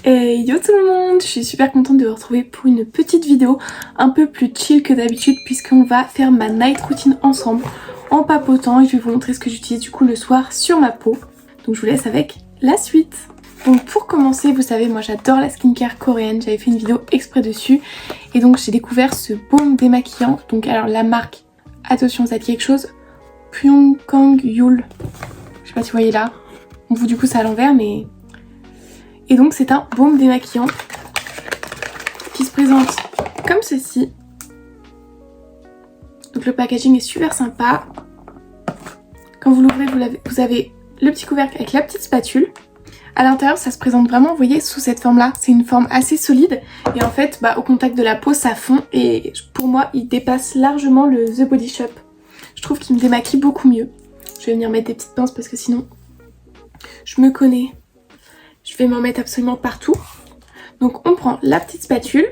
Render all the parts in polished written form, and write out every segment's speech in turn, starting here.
Et yo tout le monde, je suis super contente de vous retrouver pour une petite vidéo un peu plus chill que d'habitude puisqu'on va faire ma night routine ensemble en papotant et je vais vous montrer ce que j'utilise du coup le soir sur ma peau. Donc je vous laisse avec la suite. Donc pour commencer, vous savez, moi j'adore la skincare coréenne, j'avais fait une vidéo exprès dessus et donc j'ai découvert ce baume démaquillant. Donc alors la marque, attention ça dit quelque chose, Pyeongkang Yul, je sais pas si vous voyez là, on vous du coup c'est à l'envers mais... Et donc c'est un baume démaquillant qui se présente comme ceci. Donc le packaging est super sympa. Quand vous l'ouvrez, vous avez le petit couvercle avec la petite spatule. À l'intérieur ça se présente vraiment, vous voyez, sous cette forme là. C'est une forme assez solide et en fait au contact de la peau ça fond et pour moi il dépasse largement le The Body Shop. Je trouve qu'il me démaquille beaucoup mieux. Je vais venir mettre des petites pinces parce que sinon je me connais. Je vais m'en mettre absolument partout. Donc on prend la petite spatule,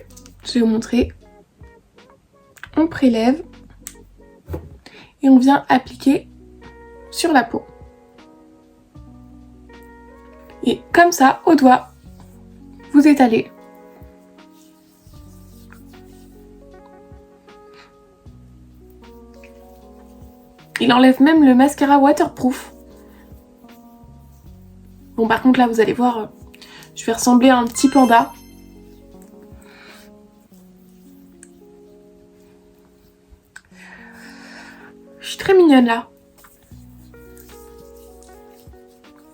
je vais vous montrer. On prélève et on vient appliquer sur la peau. Et comme ça, au doigt, vous étalez. Il enlève même le mascara waterproof. Bon par contre là vous allez voir, je vais ressembler à un petit panda. Je suis très mignonne là.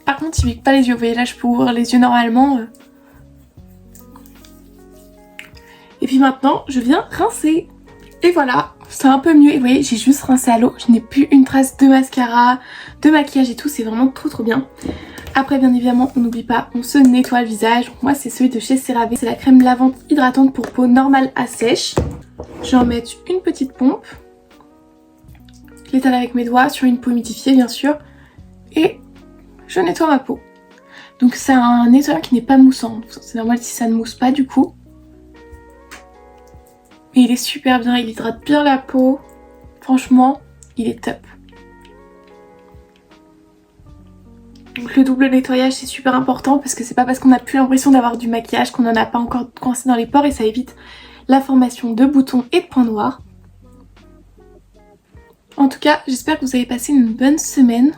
Par contre il pique pas les yeux, vous voyez là je peux ouvrir les yeux normalement. Et puis maintenant je viens rincer. Et voilà, c'est un peu mieux. Et vous voyez j'ai juste rincé à l'eau, je n'ai plus une trace de mascara, de maquillage et tout, c'est vraiment trop bien. Après bien évidemment on n'oublie pas, on se nettoie le visage. Moi c'est celui de chez CeraVe, c'est la crème lavante hydratante pour peau normale à sèche. Je vais en mettre une petite pompe. Je l'étale avec mes doigts sur une peau humidifiée bien sûr. Et je nettoie ma peau. Donc c'est un nettoyant qui n'est pas moussant, c'est normal si ça ne mousse pas du coup. Mais il est super bien, il hydrate bien la peau. Franchement, il est top. Donc le double nettoyage c'est super important parce que c'est pas parce qu'on n'a plus l'impression d'avoir du maquillage qu'on n'en a pas encore coincé dans les pores et ça évite la formation de boutons et de points noirs. En tout cas j'espère que vous avez passé une bonne semaine.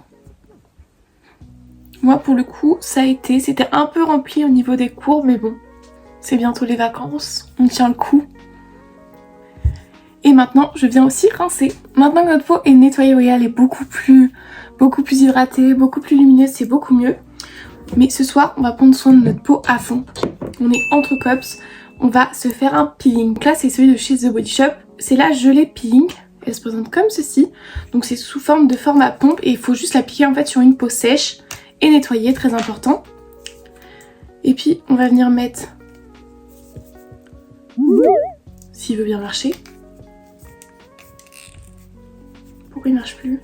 Moi pour le coup ça a été, c'était un peu rempli au niveau des cours mais bon, c'est bientôt les vacances, on tient le coup. Et maintenant je viens aussi rincer. Maintenant que notre peau est nettoyée, vous voyez elle est beaucoup plus hydratée, beaucoup plus lumineuse, c'est beaucoup mieux. Mais ce soir on va prendre soin de notre peau à fond. On est entre cops, on va se faire un peeling. Donc là c'est celui de chez The Body Shop, c'est la gelée peeling. Elle se présente comme ceci, donc c'est sous forme de forme à pompe et il faut juste l'appliquer en fait sur une peau sèche et nettoyer, très important. Et puis on va venir mettre, s'il veut bien marcher. Pourquoi il marche plus?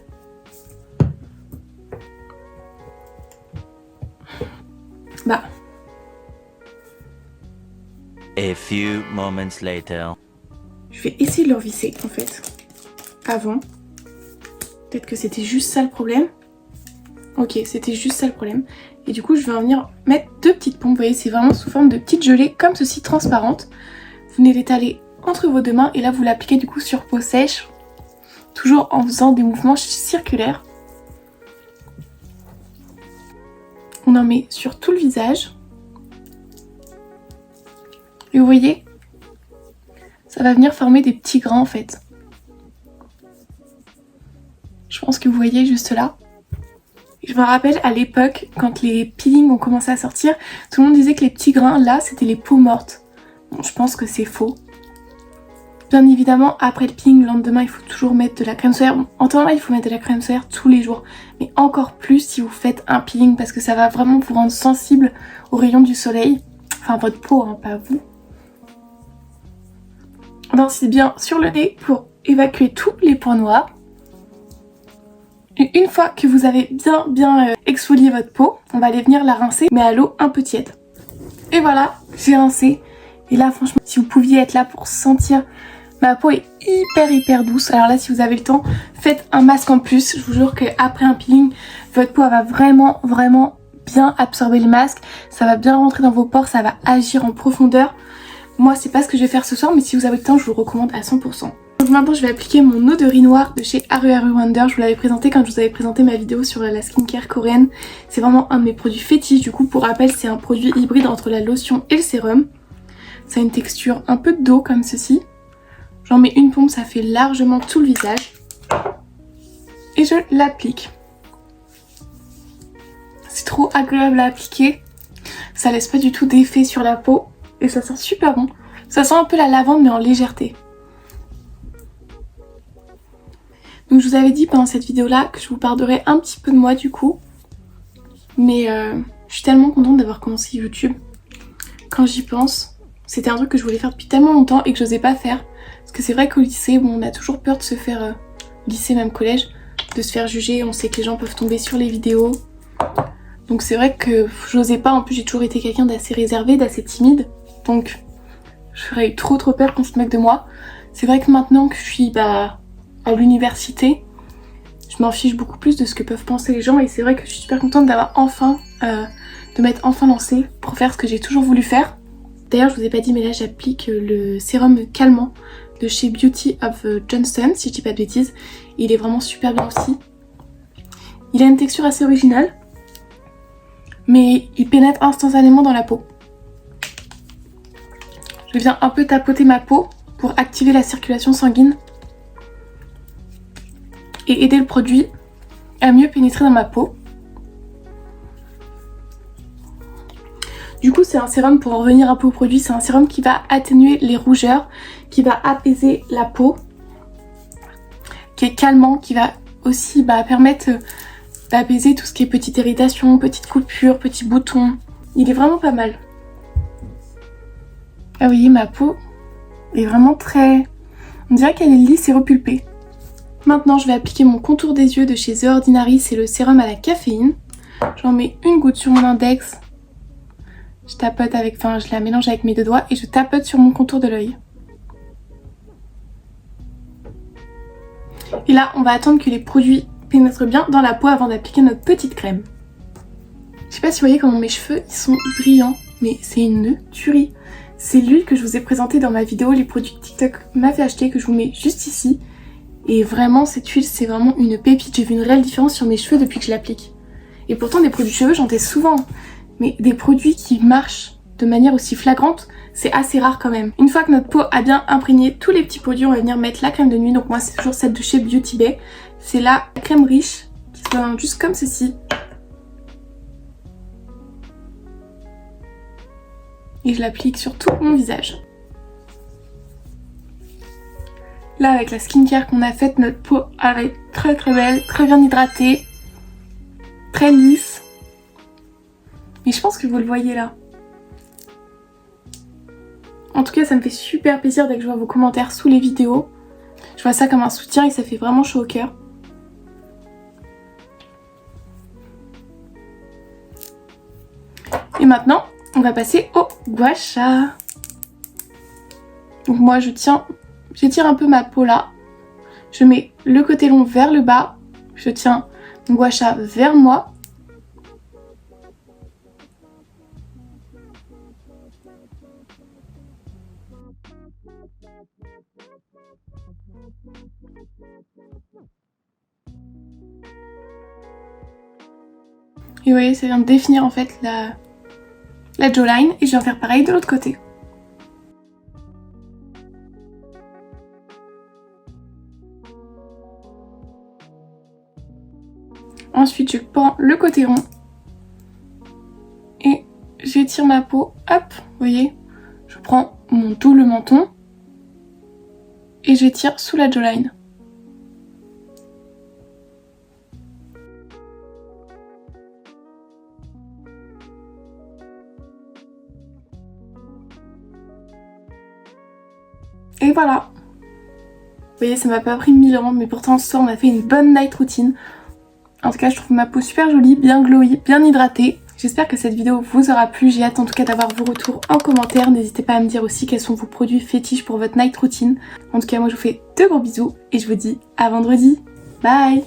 A few moments later. Je vais essayer de le revisser en fait. Avant. Peut-être que c'était juste ça le problème. Ok, c'était juste ça le problème. Et du coup je vais en venir mettre deux petites pompes. Vous voyez c'est vraiment sous forme de petites gelées comme ceci, transparentes. Vous venez l'étaler entre vos deux mains et là vous l'appliquez du coup sur peau sèche. Toujours en faisant des mouvements circulaires. On en met sur tout le visage. Et vous voyez, ça va venir former des petits grains en fait. Je pense que vous voyez juste là. Je me rappelle à l'époque, quand les peelings ont commencé à sortir, tout le monde disait que les petits grains là, c'était les peaux mortes. Bon, je pense que c'est faux. Bien évidemment, après le peeling, le lendemain, il faut toujours mettre de la crème solaire. En temps normal, il faut mettre de la crème solaire tous les jours. Mais encore plus si vous faites un peeling parce que ça va vraiment vous rendre sensible aux rayons du soleil. Enfin, votre peau, hein, pas vous. On insiste bien sur le nez pour évacuer tous les points noirs. Et une fois que vous avez bien exfolié votre peau, on va aller venir la rincer, mais à l'eau un peu tiède. Et voilà, j'ai rincé. Et là, franchement, si vous pouviez être là pour sentir... Ma peau est hyper douce. Alors là si vous avez le temps, faites un masque en plus. Je vous jure qu'après un peeling, votre peau va vraiment bien absorber le masque, ça va bien rentrer dans vos pores, ça va agir en profondeur. Moi c'est pas ce que je vais faire ce soir, mais si vous avez le temps je vous le recommande à 100%. Donc maintenant je vais appliquer mon eau de riz noir de chez Haru Wonder. Je vous l'avais présenté quand je vous avais présenté ma vidéo sur la skincare coréenne. C'est vraiment un de mes produits fétiches. Du coup pour rappel c'est un produit hybride entre la lotion et le sérum. Ça a une texture un peu d'eau comme ceci. J'en mets une pompe, ça fait largement tout le visage. Et je l'applique. C'est trop agréable à appliquer. Ça laisse pas du tout d'effet sur la peau. Et ça sent super bon. Ça sent un peu la lavande mais en légèreté. Donc je vous avais dit pendant cette vidéo là que je vous parlerai un petit peu de moi du coup. Mais je suis tellement contente d'avoir commencé YouTube. Quand j'y pense, c'était un truc que je voulais faire depuis tellement longtemps et que j'osais pas faire. Parce que c'est vrai qu'au lycée, bon, on a toujours peur de se faire, lycée même collège, de se faire juger. On sait que les gens peuvent tomber sur les vidéos. Donc c'est vrai que j'osais pas. En plus j'ai toujours été quelqu'un d'assez réservé, d'assez timide. Donc j'aurais eu trop peur qu'on se moque de moi. C'est vrai que maintenant que je suis à l'université, je m'en fiche beaucoup plus de ce que peuvent penser les gens et c'est vrai que je suis super contente d'avoir enfin, de m'être enfin lancée pour faire ce que j'ai toujours voulu faire. D'ailleurs je vous ai pas dit mais là j'applique le sérum calmant de chez Beauty of Johnson si je dis pas de bêtises. Il est vraiment super bien aussi. Il a une texture assez originale mais il pénètre instantanément dans la peau. Je viens un peu tapoter ma peau pour activer la circulation sanguine et aider le produit à mieux pénétrer dans ma peau. Du coup c'est un sérum, pour en revenir un peu au produit, c'est un sérum qui va atténuer les rougeurs, qui va apaiser la peau, qui est calmant, qui va aussi permettre d'apaiser tout ce qui est petite irritation, petites coupures, petits boutons. Il est vraiment pas mal. Ah vous voyez ma peau est vraiment très... On dirait qu'elle est lisse et repulpée. Maintenant je vais appliquer mon contour des yeux de chez The Ordinary, c'est le sérum à la caféine. J'en mets une goutte sur mon index. Je tapote avec, je la mélange avec mes deux doigts et je tapote sur mon contour de l'œil. Et là on va attendre que les produits pénètrent bien dans la peau avant d'appliquer notre petite crème. Je sais pas si vous voyez comment mes cheveux ils sont brillants, mais c'est une tuerie. C'est l'huile que je vous ai présentée dans ma vidéo, les produits que TikTok m'a fait acheter, que je vous mets juste ici. Et vraiment cette huile c'est vraiment une pépite, j'ai vu une réelle différence sur mes cheveux depuis que je l'applique. Et pourtant des produits de cheveux j'en teste souvent, mais des produits qui marchent de manière aussi flagrante, c'est assez rare quand même. Une fois que notre peau a bien imprégné tous les petits produits, on va venir mettre la crème de nuit. Donc moi c'est toujours celle de chez Beauty Bay. C'est la crème riche qui se présente juste comme ceci. Et je l'applique sur tout mon visage. Là avec la skincare qu'on a faite, notre peau elle est très belle, très bien hydratée, très lisse. Et je pense que vous le voyez là. En tout cas ça me fait super plaisir dès que je vois vos commentaires sous les vidéos. Je vois ça comme un soutien et ça fait vraiment chaud au cœur. Et maintenant on va passer au gua sha. Donc moi j'étire un peu ma peau là. Je mets le côté long vers le bas. Je tiens mon gua sha vers moi. Et vous voyez, ça vient de définir en fait la jawline. Et je vais en faire pareil de l'autre côté. Ensuite, je prends le côté rond. Et j'étire ma peau. Hop, vous voyez. Je prends mon double menton. Et j'étire sous la jawline. Et voilà. Vous voyez, ça m'a pas pris 1000 ans, mais pourtant ce soir on a fait une bonne night routine. En tout cas, je trouve ma peau super jolie, bien glowy, bien hydratée. J'espère que cette vidéo vous aura plu. J'ai hâte en tout cas d'avoir vos retours en commentaire. N'hésitez pas à me dire aussi quels sont vos produits fétiches pour votre night routine. En tout cas, moi je vous fais de gros bisous et je vous dis à vendredi. Bye!